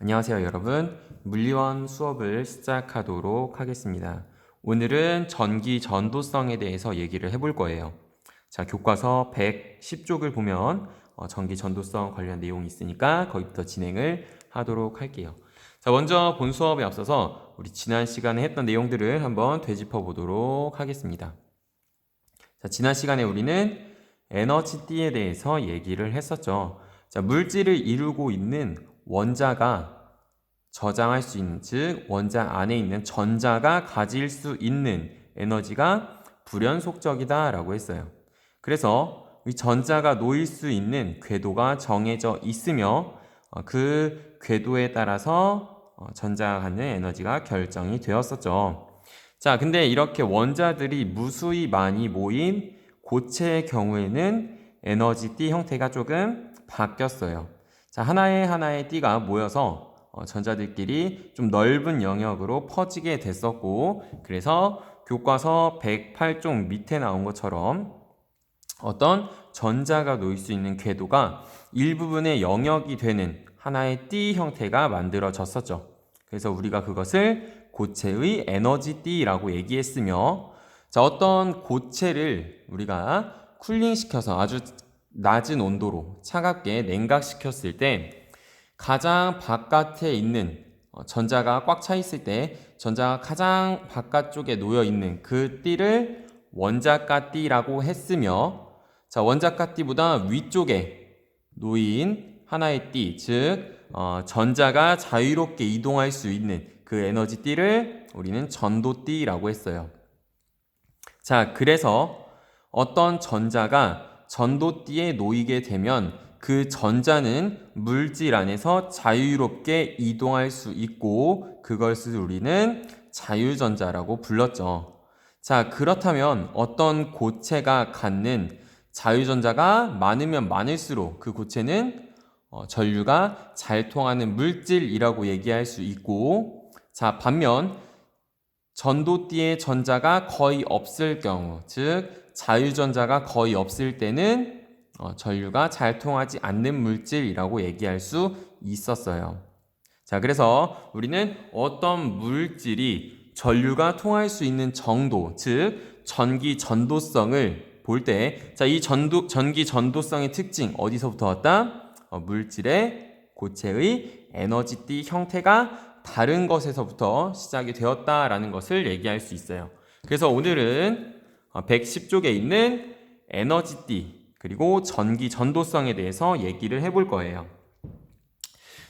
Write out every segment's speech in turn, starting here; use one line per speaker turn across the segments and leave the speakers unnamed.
안녕하세요, 여러분. 물리원 수업을 시작하도록 하겠습니다. 오늘은 전기 전도성에 대해서 얘기를 해볼 거예요. 자, 교과서 110쪽을 보면 전기 전도성 관련 내용이 있으니까 거기부터 진행을 하도록 할게요. 자, 먼저 본 수업에 앞서서 우리 지난 시간에 했던 내용들을 한번 되짚어 보도록 하겠습니다. 자, 지난 시간에 우리는 에너지띠에 대해서 얘기를 했었죠. 자, 물질을 이루고 있는 원자가 저장할 수 있는, 즉 원자 안에 있는 전자가 가질 수 있는 에너지가 불연속적이다 라고 했어요. 그래서 이 전자가 놓일 수 있는 궤도가 정해져 있으며 그 궤도에 따라서 전자가 갖는 에너지가 결정이 되었었죠. 자, 근데 이렇게 원자들이 무수히 많이 모인 고체의 경우에는 에너지띠 형태가 조금 바뀌었어요. 자, 하나의 띠가 모여서 전자들끼리 좀 넓은 영역으로 퍼지게 됐었고, 그래서 교과서 108쪽 밑에 나온 것처럼 어떤 전자가 놓일 수 있는 궤도가 일부분의 영역이 되는 하나의 띠 형태가 만들어졌었죠. 그래서 우리가 그것을 고체의 에너지띠라고 얘기했으며, 자, 어떤 고체를 우리가 쿨링시켜서 아주 낮은 온도로 차갑게 냉각시켰을 때 가장 바깥에 있는 전자가 꽉 차 있을 때 전자가 가장 바깥쪽에 놓여 있는 그 띠를 원자가띠라고 했으며, 자, 원자가띠보다 위쪽에 놓인 하나의 띠, 즉 전자가 자유롭게 이동할 수 있는 그 에너지 띠를 우리는 전도띠라고 했어요. 자, 그래서 어떤 전자가 전도띠에 놓이게 되면 그 전자는 물질 안에서 자유롭게 이동할 수 있고 그것을 우리는 자유전자라고 불렀죠. 자, 그렇다면 어떤 고체가 갖는 자유전자가 많으면 많을수록 그 고체는 전류가 잘 통하는 물질이라고 얘기할 수 있고, 자, 반면 전도띠의 전자가 거의 없을 경우, 즉 자유전자가 거의 없을 때는 전류가 잘 통하지 않는 물질이라고 얘기할 수 있었어요. 자, 그래서 우리는 어떤 물질이 전류가 통할 수 있는 정도, 즉 전기 전도성을 볼 때, 자, 이 전기 전도성의 특징 어디서부터 왔다? 물질의 고체의 에너지띠 형태가 다른 것에서부터 시작이 되었다라는 것을 얘기할 수 있어요. 그래서 오늘은 110쪽에 있는 에너지띠 그리고 전기 전도성에 대해서 얘기를 해볼 거예요.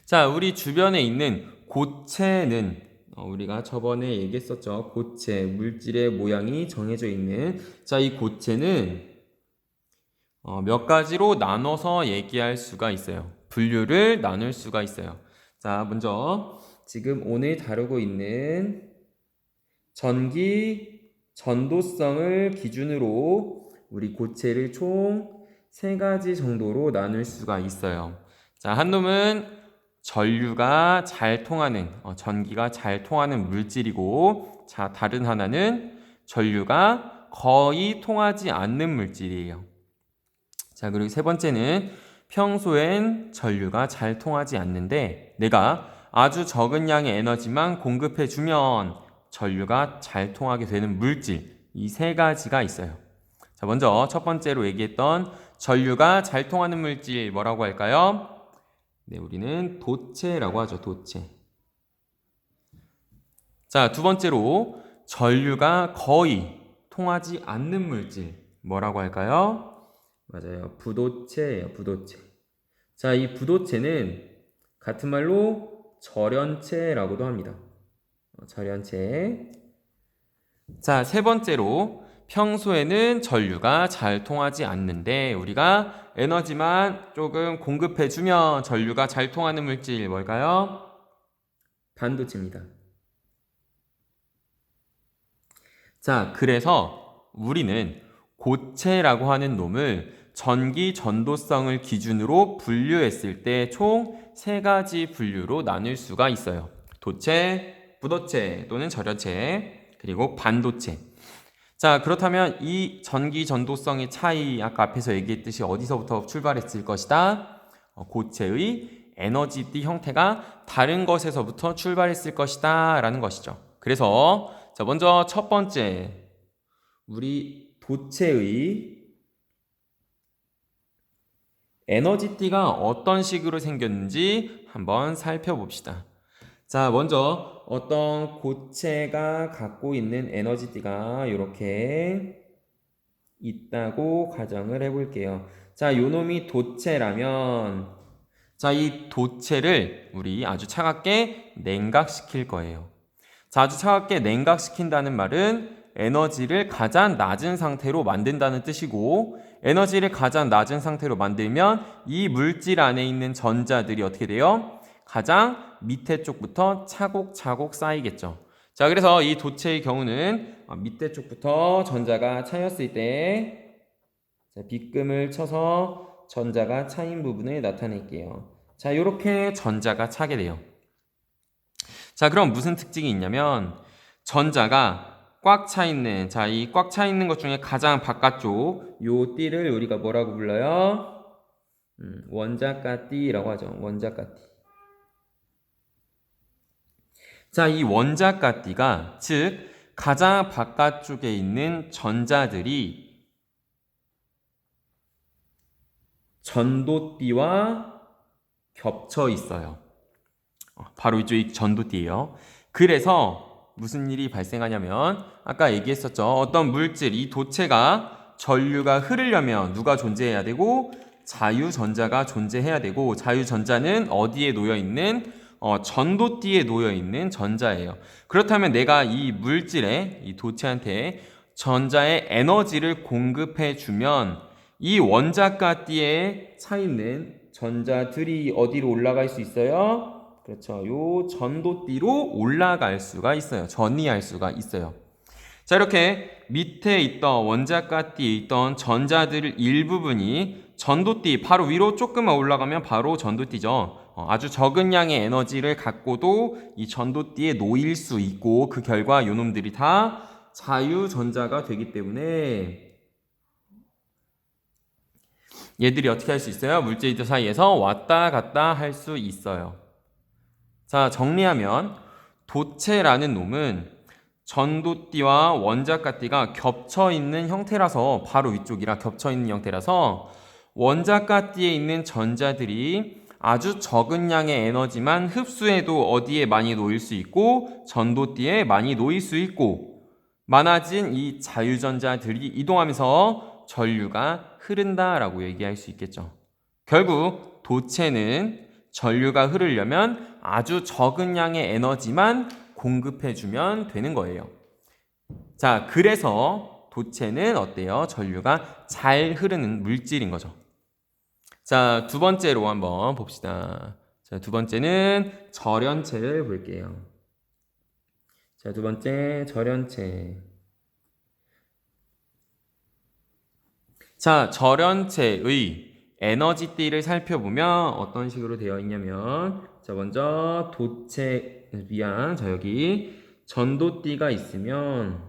자, 우리 주변에 있는 고체는 우리가 저번에 얘기했었죠. 고체, 물질의 모양이 정해져 있는, 자, 이 고체는 몇 가지로 나눠서 얘기할 수가 있어요. 분류를 나눌 수가 있어요. 자, 먼저 지금 오늘 다루고 있는 전기 전도성을 기준으로 우리 고체를 총 3가지 정도로 나눌 수가 있어요. 자, 한 놈은 전류가 잘 통하는, 전기가 잘 통하는 물질이고, 자, 다른 하나는 전류가 거의 통하지 않는 물질이에요. 자, 그리고 세 번째는 평소엔 전류가 잘 통하지 않는데 내가 아주 적은 양의 에너지만 공급해주면 전류가 잘 통하게 되는 물질, 이 3가지가 있어요. 자, 먼저 첫 번째로 얘기했던 전류가 잘 통하는 물질 뭐라고 할까요? 네, 우리는 도체라고 하죠. 도체. 자, 두 번째로 전류가 거의 통하지 않는 물질 뭐라고 할까요? 맞아요. 부도체예요. 부도체. 자, 이 부도체는 같은 말로 절연체라고도 합니다. 절연체. 자, 세 번째로 평소에는 전류가 잘 통하지 않는데 우리가 에너지만 조금 공급해주면 전류가 잘 통하는 물질 뭘까요? 반도체입니다. 자, 그래서 우리는 고체라고 하는 놈을 전기 전도성을 기준으로 분류했을 때 총 3가지 분류로 나눌 수가 있어요. 도체, 부도체 또는 절연체, 그리고 반도체. 자, 그렇다면 이 전기 전도성의 차이, 아까 앞에서 얘기했듯이 어디서부터 출발했을 것이다? 고체의 에너지띠 형태가 다른 것에서부터 출발했을 것이다 라는 것이죠. 그래서 자, 먼저 첫 번째, 우리 도체의 에너지띠가 어떤 식으로 생겼는지 한번 살펴봅시다. 자, 먼저 어떤 고체가 갖고 있는 에너지띠가 이렇게 있다고 가정을 해볼게요. 자, 요 놈이 도체라면, 자, 이 도체를 우리 아주 차갑게 냉각시킬 거예요. 자, 아주 차갑게 냉각시킨다는 말은 에너지를 가장 낮은 상태로 만든다는 뜻이고, 에너지를 가장 낮은 상태로 만들면 이 물질 안에 있는 전자들이 어떻게 돼요? 가장 밑에 쪽부터 차곡차곡 쌓이겠죠. 자, 그래서 이 도체의 경우는 밑에 쪽부터 전자가 차였을 때, 자, 빗금을 쳐서 전자가 차인 부분을 나타낼게요. 자, 이렇게 전자가 차게 돼요. 자, 그럼 무슨 특징이 있냐면 전자가 꽉 차 있는, 자, 이 꽉 차 있는 것 중에 가장 바깥쪽 요 띠를 우리가 뭐라고 불러요? 원자가띠라고 하죠. 원자가띠. 자, 이 원자가띠가 즉 가장 바깥쪽에 있는 전자들이 전도띠와 겹쳐 있어요. 바로 이쪽이 전도띠예요. 그래서 무슨 일이 발생하냐면 아까 얘기했었죠. 어떤 물질, 이 도체가 전류가 흐르려면 누가 존재해야 되고 자유전자가 존재해야 되고, 자유전자는 어디에 놓여 있는 전도띠에 놓여 있는 전자예요. 그렇다면 내가 이 물질에, 이 도체한테 전자의 에너지를 공급해 주면 이 원자가띠에 차 있는 전자들이 어디로 올라갈 수 있어요? 그렇죠. 요 전도띠로 올라갈 수가 있어요. 전이할 수가 있어요. 자, 이렇게 밑에 있던 원자가띠에 있던 전자들 일부분이 전도띠 바로 위로 조금만 올라가면 바로 전도띠죠. 아주 적은 양의 에너지를 갖고도 이 전도띠에 놓일 수 있고, 그 결과 요놈들이 다 자유전자가 되기 때문에 얘들이 어떻게 할 수 있어요? 물질들 사이에서 왔다 갔다 할 수 있어요. 자, 정리하면 도체라는 놈은 전도띠와 원자가띠가 겹쳐있는 형태라서, 바로 위쪽이라 겹쳐있는 형태라서 원자가띠에 있는 전자들이 아주 적은 양의 에너지만 흡수해도 어디에 많이 놓일 수 있고 전도띠에 많이 놓일 수 있고, 많아진 이 자유전자들이 이동하면서 전류가 흐른다라고 얘기할 수 있겠죠. 결국 도체는 전류가 흐르려면 아주 적은 양의 에너지만 공급해주면 되는 거예요. 자, 그래서 도체는 어때요? 전류가 잘 흐르는 물질인 거죠. 자, 두 번째로 한번 봅시다. 자, 두 번째는 절연체를 볼게요. 자, 두 번째 절연체. 자, 절연체의 에너지띠를 살펴보면 어떤 식으로 되어 있냐면, 자, 먼저 도체 위안, 자, 여기 전도띠가 있으면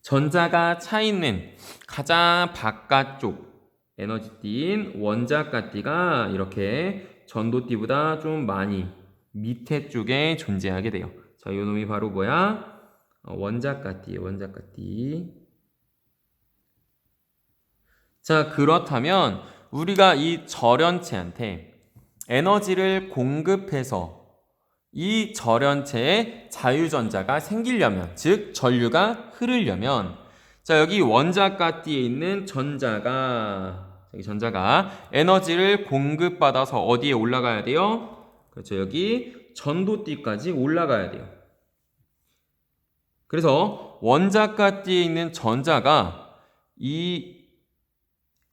전자가 차 있는 가장 바깥쪽 에너지띠인 원자가띠가 이렇게 전도띠보다 좀 많이 밑에 쪽에 존재하게 돼요. 자, 이 놈이 바로 뭐야? 원자가띠예요. 원자가띠. 자, 그렇다면 우리가 이 절연체한테 에너지를 공급해서 이 절연체에 자유전자가 생기려면, 즉 전류가 흐르려면, 자, 여기 원자가띠에 있는 전자가, 여기 전자가 에너지를 공급받아서 어디에 올라가야 돼요? 그렇죠. 여기 전도띠까지 올라가야 돼요. 그래서 원자가띠에 있는 전자가 이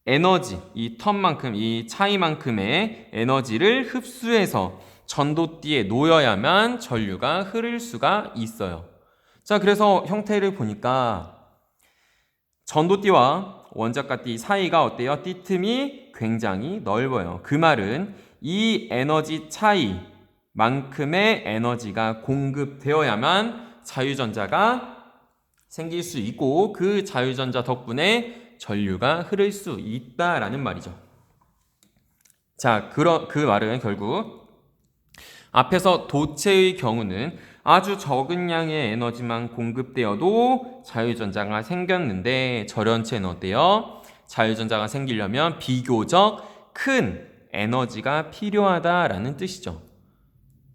에너지, 이 텀만큼, 이 차이만큼의 에너지를 흡수해서 전도띠에 놓여야만 전류가 흐를 수가 있어요. 자, 그래서 형태를 보니까 전도띠와 원자가띠 사이가 어때요? 띠틈이 굉장히 넓어요. 그 말은 이 에너지 차이만큼의 에너지가 공급되어야만 자유전자가 생길 수 있고, 그 자유전자 덕분에 전류가 흐를 수 있다라는 말이죠. 자, 그 말은 결국 앞에서 도체의 경우는 아주 적은 양의 에너지만 공급되어도 자유전자가 생겼는데 절연체는 어때요? 자유전자가 생기려면 비교적 큰 에너지가 필요하다라는 뜻이죠.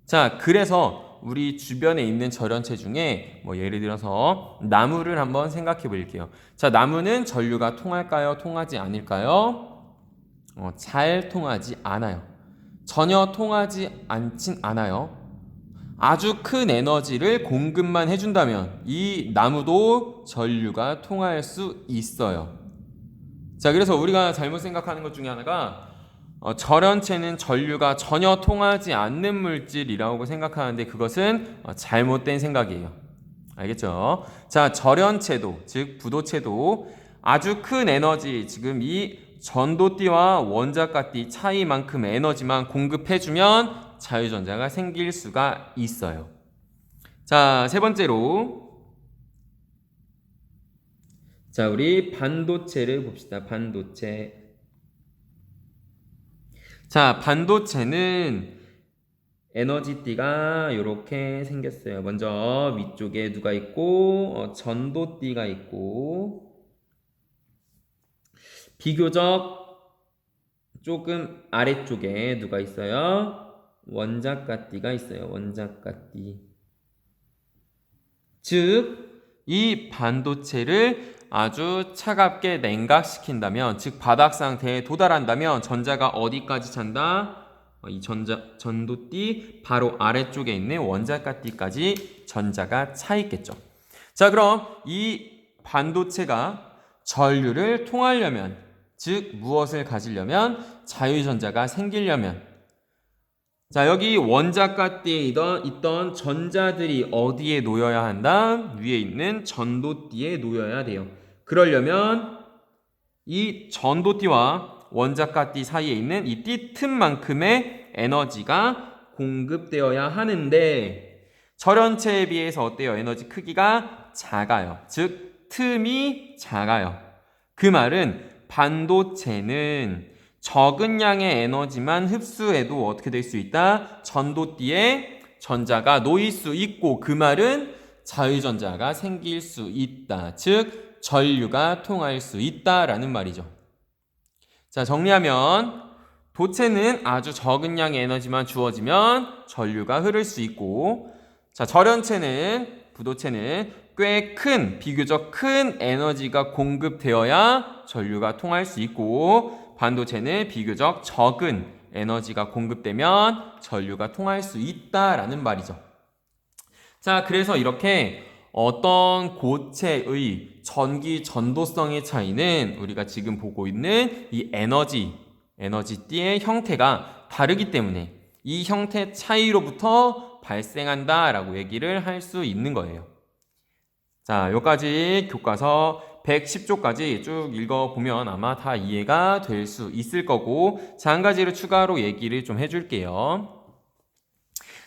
자, 그래서 우리 주변에 있는 절연체 중에 뭐 예를 들어서 나무를 한번 생각해 볼게요. 자, 나무는 전류가 통할까요? 통하지 않을까요? 잘 통하지 않아요. 전혀 통하지 않진 않아요. 아주 큰 에너지를 공급만 해준다면 이 나무도 전류가 통할 수 있어요. 자, 그래서 우리가 잘못 생각하는 것 중에 하나가 절연체는 전류가 전혀 통하지 않는 물질이라고 생각하는데 그것은 잘못된 생각이에요. 알겠죠? 자, 절연체도, 즉 부도체도 아주 큰 에너지, 지금 이 전도띠와 원자가띠 차이만큼 에너지만 공급해주면 자유전자가 생길 수가 있어요. 자, 세 번째로, 자, 우리 반도체를 봅시다. 반도체. 자, 반도체는 에너지띠가 이렇게 생겼어요. 먼저 위쪽에 누가 있고 전도띠가 있고 비교적 조금 아래쪽에 누가 있어요? 원자가띠가 있어요. 원자가띠. 즉 이 반도체를 아주 차갑게 냉각시킨다면, 즉 바닥 상태에 도달한다면 전자가 어디까지 찬다? 이 전도띠 바로 아래쪽에 있는 원자가띠까지 전자가 차 있겠죠. 자, 그럼 이 반도체가 전류를 통하려면, 즉 무엇을 가지려면, 자유전자가 생기려면, 자, 여기 원자가띠에 있던 전자들이 어디에 놓여야 한다? 위에 있는 전도띠에 놓여야 돼요. 그러려면 이 전도띠와 원자가띠 사이에 있는 이 띠 틈만큼의 에너지가 공급되어야 하는데 절연체에 비해서 어때요? 에너지 크기가 작아요. 즉 틈이 작아요. 그 말은 반도체는 적은 양의 에너지만 흡수해도 어떻게 될 수 있다? 전도띠에 전자가 놓일 수 있고, 그 말은 자유전자가 생길 수 있다. 즉 전류가 통할 수 있다라는 말이죠. 자, 정리하면 도체는 아주 적은 양의 에너지만 주어지면 전류가 흐를 수 있고, 자, 절연체는 부도체는 꽤 큰, 비교적 큰 에너지가 공급되어야 전류가 통할 수 있고, 반도체는 비교적 적은 에너지가 공급되면 전류가 통할 수 있다라는 말이죠. 자, 그래서 이렇게 어떤 고체의 전기 전도성의 차이는 우리가 지금 보고 있는 이 에너지띠의 형태가 다르기 때문에 이 형태 차이로부터 발생한다라고 얘기를 할 수 있는 거예요. 자, 여기까지 교과서 110조까지 쭉 읽어보면 아마 다 이해가 될 수 있을 거고, 자, 한 가지를 추가로 얘기를 좀 해줄게요.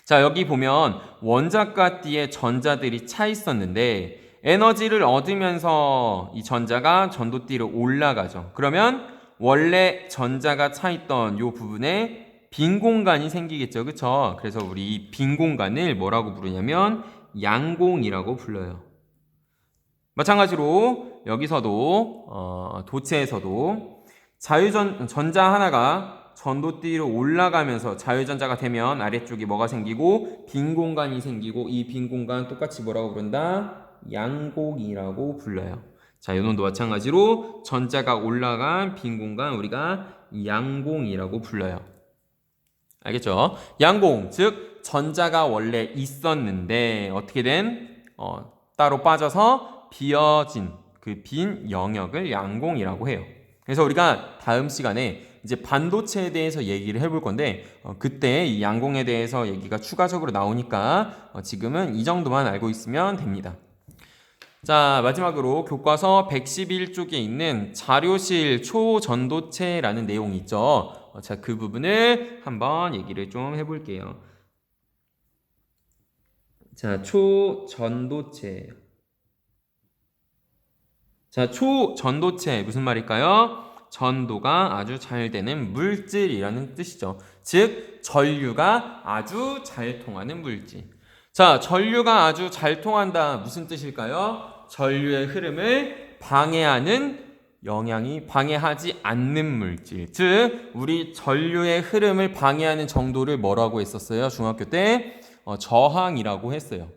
자, 여기 보면 원자가띠에 전자들이 차 있었는데 에너지를 얻으면서 이 전자가 전도띠로 올라가죠. 그러면 원래 전자가 차 있던 이 부분에 빈 공간이 생기겠죠. 그쵸? 그래서 우리 이 빈 공간을 뭐라고 부르냐면 양공이라고 불러요. 마찬가지로 여기서도 도체에서도 전자 하나가 전도띠로 올라가면서 자유전자가 되면 아래쪽에 뭐가 생기고 빈 공간이 생기고, 이 빈 공간 똑같이 뭐라고 부른다? 양공이라고 불러요. 자, 요놈도 마찬가지로 전자가 올라간 빈 공간 우리가 양공이라고 불러요. 알겠죠? 양공, 즉 전자가 원래 있었는데 어떻게 된 따로 빠져서 비어진 그 빈 영역을 양공이라고 해요. 그래서 우리가 다음 시간에 이제 반도체에 대해서 얘기를 해볼 건데 그때 이 양공에 대해서 얘기가 추가적으로 나오니까 지금은 이 정도만 알고 있으면 됩니다. 자, 마지막으로 교과서 111쪽에 있는 자료실 초전도체라는 내용이 있죠. 자, 그 부분을 한번 얘기를 좀 해볼게요. 자, 초전도체. 자, 초전도체 무슨 말일까요? 전도가 아주 잘 되는 물질이라는 뜻이죠. 즉, 전류가 아주 잘 통하는 물질. 자, 전류가 아주 잘 통한다. 무슨 뜻일까요? 전류의 흐름을 방해하지 않는 물질. 즉, 우리 전류의 흐름을 방해하는 정도를 뭐라고 했었어요? 중학교 때 저항이라고 했어요.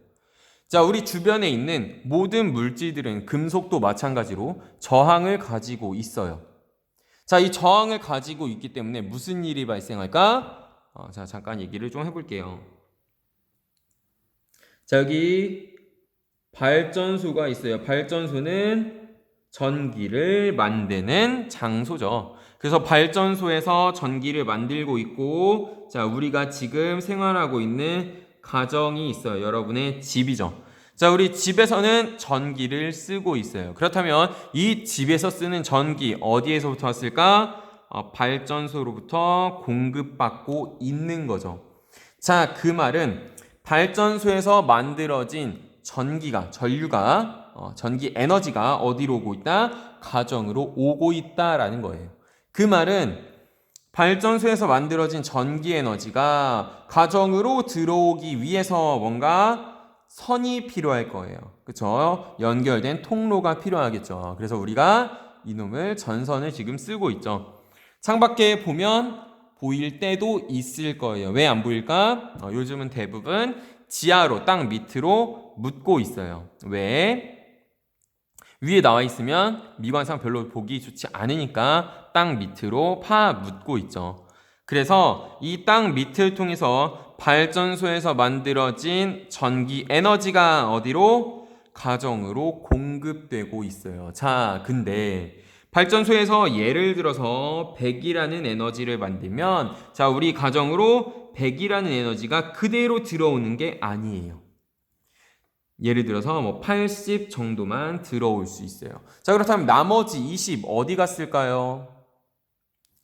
자, 우리 주변에 있는 모든 물질들은 금속도 마찬가지로 저항을 가지고 있어요. 자, 이 저항을 가지고 있기 때문에 무슨 일이 발생할까? 자, 잠깐 얘기를 좀 해볼게요. 자, 여기 발전소가 있어요. 발전소는 전기를 만드는 장소죠. 그래서 발전소에서 전기를 만들고 있고, 자, 우리가 지금 생활하고 있는 가정이 있어요. 여러분의 집이죠. 자, 우리 집에서는 전기를 쓰고 있어요. 그렇다면 이 집에서 쓰는 전기 어디에서부터 왔을까? 발전소로부터 공급받고 있는 거죠. 자, 그 말은 발전소에서 만들어진 전류가, 전기 에너지가 어디로 오고 있다? 가정으로 오고 있다라는 거예요. 그 말은 발전소에서 만들어진 전기 에너지가 가정으로 들어오기 위해서 뭔가 선이 필요할 거예요. 그렇죠? 연결된 통로가 필요하겠죠. 그래서 우리가 이놈을 전선을 지금 쓰고 있죠. 창밖에 보면 보일 때도 있을 거예요. 왜 안 보일까? 요즘은 대부분 지하로, 땅 밑으로 묻고 있어요. 왜? 위에 나와 있으면 미관상 별로 보기 좋지 않으니까 땅 밑으로 묻고 있죠. 그래서 이 땅 밑을 통해서 발전소에서 만들어진 전기 에너지가 어디로? 가정으로 공급되고 있어요. 자, 근데 발전소에서 예를 들어서 100이라는 에너지를 만들면, 자, 우리 가정으로 100이라는 에너지가 그대로 들어오는 게 아니에요. 예를 들어서 80 정도만 들어올 수 있어요. 자, 그렇다면 나머지 20 어디 갔을까요?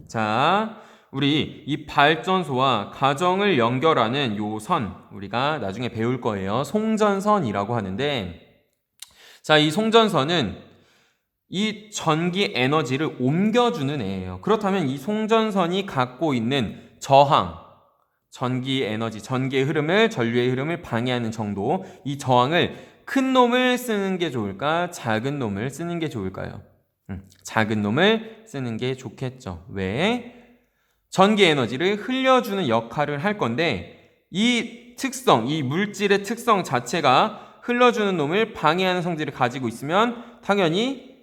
자, 우리 이 발전소와 가정을 연결하는 요 선, 우리가 나중에 배울 거예요. 송전선이라고 하는데, 자, 이 송전선은 이 전기 에너지를 옮겨주는 애예요. 그렇다면 이 송전선이 갖고 있는 저항, 전기 에너지, 전기의 흐름을, 전류의 흐름을 방해하는 정도, 이 저항을 큰 놈을 쓰는 게 좋을까? 작은 놈을 쓰는 게 좋을까요? 작은 놈을 쓰는 게 좋겠죠. 왜? 전기 에너지를 흘려주는 역할을 할 건데, 이 특성, 이 물질의 특성 자체가 흘러주는 놈을 방해하는 성질을 가지고 있으면 당연히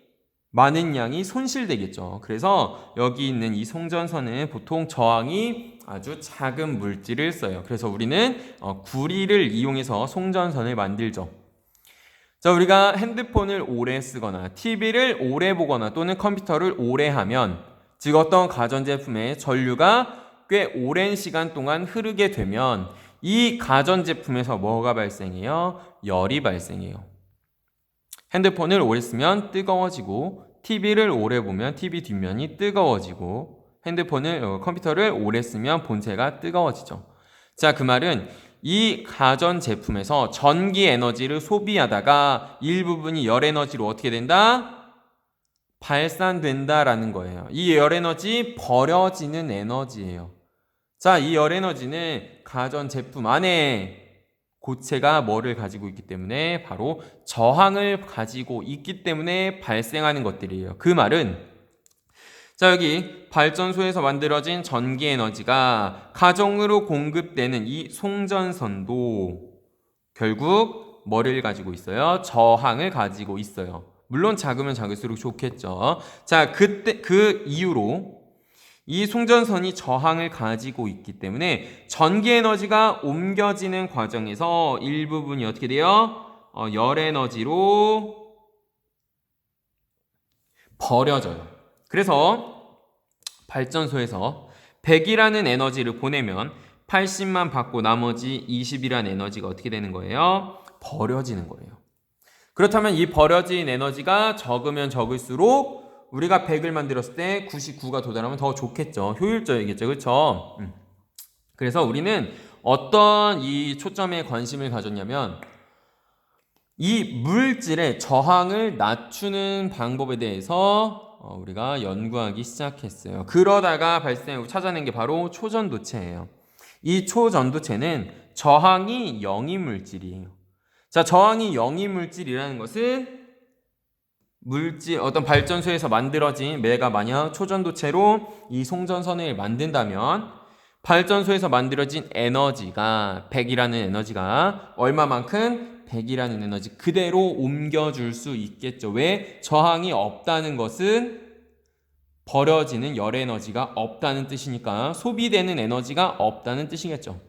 많은 양이 손실되겠죠. 그래서 여기 있는 이 송전선은 보통 저항이 아주 작은 물질을 써요. 그래서 우리는 구리를 이용해서 송전선을 만들죠. 자, 우리가 핸드폰을 오래 쓰거나 TV를 오래 보거나 또는 컴퓨터를 오래 하면, 즉 어떤 가전제품의 전류가 꽤 오랜 시간 동안 흐르게 되면 이 가전제품에서 뭐가 발생해요? 열이 발생해요. 핸드폰을 오래 쓰면 뜨거워지고, TV를 오래 보면 TV 뒷면이 뜨거워지고, 컴퓨터를 오래 쓰면 본체가 뜨거워지죠. 자, 그 말은 이 가전제품에서 전기 에너지를 소비하다가 일부분이 열 에너지로 어떻게 된다? 발산된다라는 거예요. 이 열 에너지 버려지는 에너지예요. 자, 이 열 에너지는 가전제품 안에 고체가 뭐를 가지고 있기 때문에 바로 저항을 가지고 있기 때문에 발생하는 것들이에요. 그 말은, 자, 여기 발전소에서 만들어진 전기 에너지가 가정으로 공급되는 이 송전선도 결국 뭐를 가지고 있어요? 저항을 가지고 있어요. 물론 작으면 작을수록 좋겠죠. 자, 그 이유로 이 송전선이 저항을 가지고 있기 때문에 전기 에너지가 옮겨지는 과정에서 일부분이 어떻게 돼요? 열 에너지로 버려져요. 그래서 발전소에서 100이라는 에너지를 보내면 80만 받고 나머지 20이라는 에너지가 어떻게 되는 거예요? 버려지는 거예요. 그렇다면 이 버려진 에너지가 적으면 적을수록 우리가 100을 만들었을 때 99가 도달하면 더 좋겠죠. 효율적이겠죠. 그렇죠? 그래서 우리는 어떤 이 초점에 관심을 가졌냐면, 이 물질의 저항을 낮추는 방법에 대해서 우리가 연구하기 시작했어요. 그러다가 찾아낸 게 바로 초전도체예요. 이 초전도체는 저항이 0인 물질이에요. 자, 저항이 0인 물질이라는 것은 어떤 발전소에서 만들어진 내가 만약 초전도체로 이 송전선을 만든다면 발전소에서 만들어진 에너지가 100이라는 에너지가 얼마만큼 100이라는 에너지 그대로 옮겨줄 수 있겠죠. 왜? 저항이 없다는 것은 버려지는 열 에너지가 없다는 뜻이니까 소비되는 에너지가 없다는 뜻이겠죠.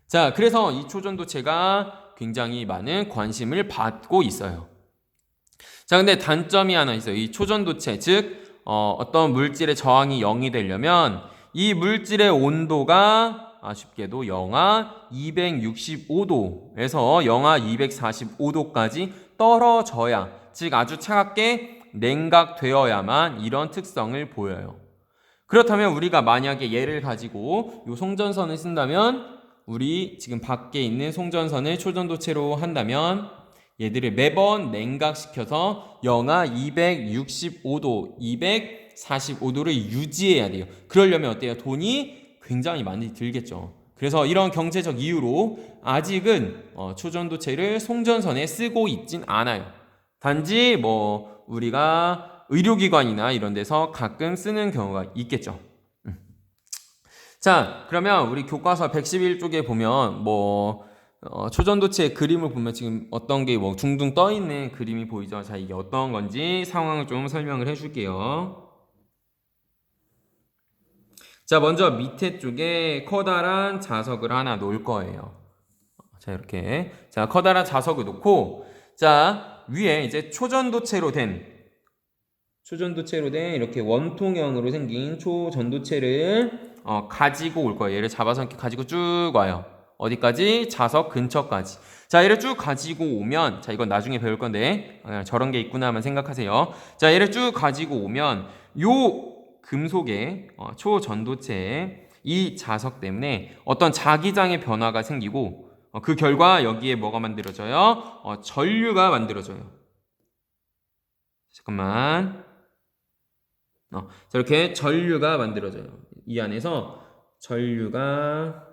자, 그래서 이 초전도체가 굉장히 많은 관심을 받고 있어요. 자, 근데 단점이 하나 있어요. 이 초전도체, 즉 어떤 물질의 저항이 0이 되려면 이 물질의 온도가 아쉽게도 영하 265도에서 영하 245도까지 떨어져야, 즉 아주 차갑게 냉각되어야만 이런 특성을 보여요. 그렇다면 우리가 만약에 얘를 가지고 이 송전선을 쓴다면, 우리 지금 밖에 있는 송전선을 초전도체로 한다면 얘들을 매번 냉각시켜서 영하 265도, 245도를 유지해야 돼요. 그러려면 어때요? 돈이 굉장히 많이 들겠죠. 그래서 이런 경제적 이유로 아직은 초전도체를 송전선에 쓰고 있진 않아요. 단지 우리가 의료기관이나 이런 데서 가끔 쓰는 경우가 있겠죠. 자, 그러면 우리 교과서 111쪽에 보면 초전도체의 그림을 보면 지금 어떤 게 둥둥 떠 있는 그림이 보이죠? 자, 이게 어떤 건지 상황을 좀 설명을 해줄게요. 자, 먼저 밑에 쪽에 커다란 자석을 하나 놓을 거예요. 자, 이렇게. 자, 커다란 자석을 놓고, 자, 위에 이제 초전도체로 된 이렇게 원통형으로 생긴 초전도체를 가지고 올 거예요. 얘를 잡아서 이렇게 가지고 쭉 와요. 어디까지? 자석 근처까지. 자, 얘를 쭉 가지고 오면, 자, 이건 나중에 배울 건데, 저런 게 있구나만 생각하세요. 자, 얘를 쭉 가지고 오면, 요 금속의 초전도체의 이 자석 때문에 어떤 자기장의 변화가 생기고, 그 결과 여기에 뭐가 만들어져요? 전류가 만들어져요. 잠깐만. 저렇게 전류가 만들어져요. 이 안에서 전류가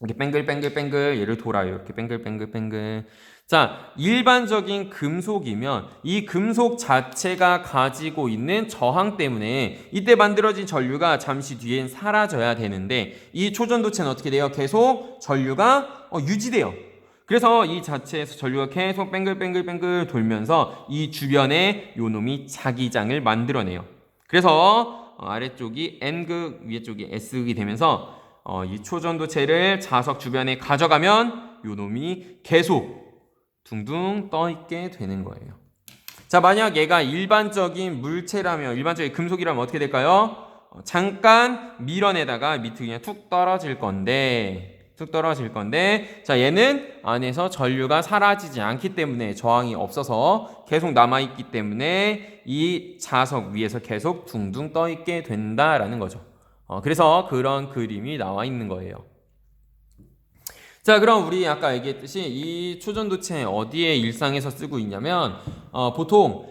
이렇게 뱅글뱅글뱅글 얘를 돌아요. 이렇게 뱅글뱅글뱅글. 자, 일반적인 금속이면 이 금속 자체가 가지고 있는 저항 때문에 이때 만들어진 전류가 잠시 뒤엔 사라져야 되는데, 이 초전도체는 어떻게 돼요? 계속 전류가 유지돼요. 그래서 이 자체에서 전류가 계속 뱅글뱅글뱅글 돌면서 이 주변에 요 놈이 자기장을 만들어내요. 그래서 아래쪽이 N극, 위에 쪽이 S극이 되면서 이 초전도체를 자석 주변에 가져가면 요 놈이 계속 둥둥 떠있게 되는 거예요. 자, 만약 얘가 일반적인 물체라면, 일반적인 금속이라면 어떻게 될까요? 잠깐 밀어내다가 밑에 그냥 툭 떨어질 건데, 자, 얘는 안에서 전류가 사라지지 않기 때문에, 저항이 없어서 계속 남아있기 때문에 이 자석 위에서 계속 둥둥 떠있게 된다라는 거죠. 그래서 그런 그림이 나와 있는 거예요. 자, 그럼 우리 아까 얘기했듯이 이 초전도체 어디에 일상에서 쓰고 있냐면 보통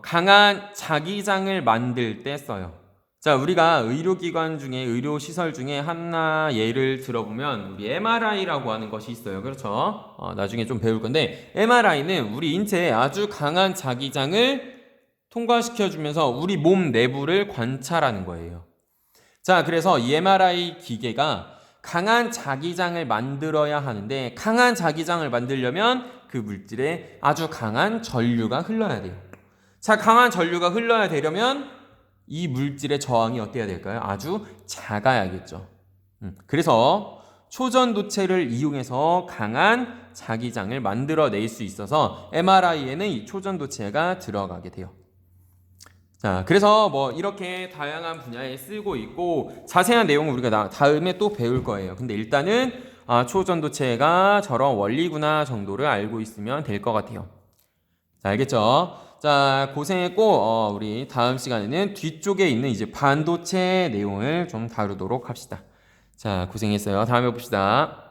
강한 자기장을 만들 때 써요. 자, 우리가 의료기관 중에, 의료시설 중에 하나 예를 들어보면 우리 MRI라고 하는 것이 있어요. 그렇죠? 나중에 좀 배울 건데, MRI는 우리 인체에 아주 강한 자기장을 통과시켜주면서 우리 몸 내부를 관찰하는 거예요. 자, 그래서 이 MRI 기계가 강한 자기장을 만들어야 하는데, 강한 자기장을 만들려면 그 물질에 아주 강한 전류가 흘러야 돼요. 자, 강한 전류가 흘러야 되려면 이 물질의 저항이 어때야 될까요? 아주 작아야겠죠. 그래서 초전도체를 이용해서 강한 자기장을 만들어낼 수 있어서 MRI에는 이 초전도체가 들어가게 돼요. 자, 그래서 이렇게 다양한 분야에 쓰고 있고, 자세한 내용은 우리가 다음에 또 배울 거예요. 근데 일단은 초전도체가 저런 원리구나 정도를 알고 있으면 될 것 같아요. 자, 알겠죠? 자, 고생했고, 우리 다음 시간에는 뒤쪽에 있는 이제 반도체 내용을 좀 다루도록 합시다. 자, 고생했어요. 다음에 봅시다.